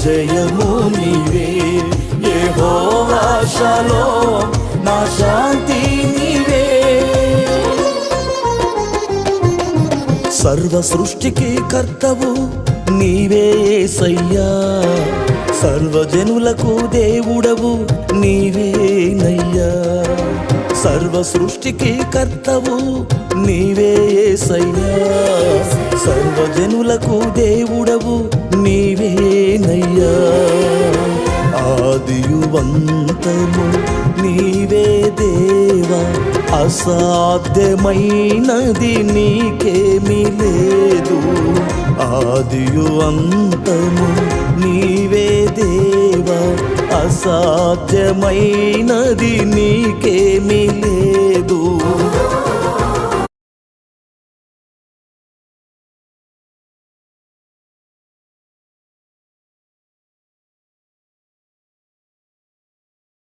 జయము నీవే, యెహోవా షలోమ్ నా శాంతి నీవే. సర్వ సృష్టికి కర్తవు నీవే యేసయ్యా, సర్వజనులకు దేవుడవు నీవేనయ్యా. సర్వ సృష్టికి కర్తవు నీవే యేసయ్యా, సర్వజనులకు దేవుడవు నీవేనయ్యా. ఆదియు అంతము నీవే దేవా, అసాధ్యమైనది నీకేమీ లేదు. ఆదియు అంతము నీవే దేవా, అసాధ్యమైనది నీకేమీ లేదు.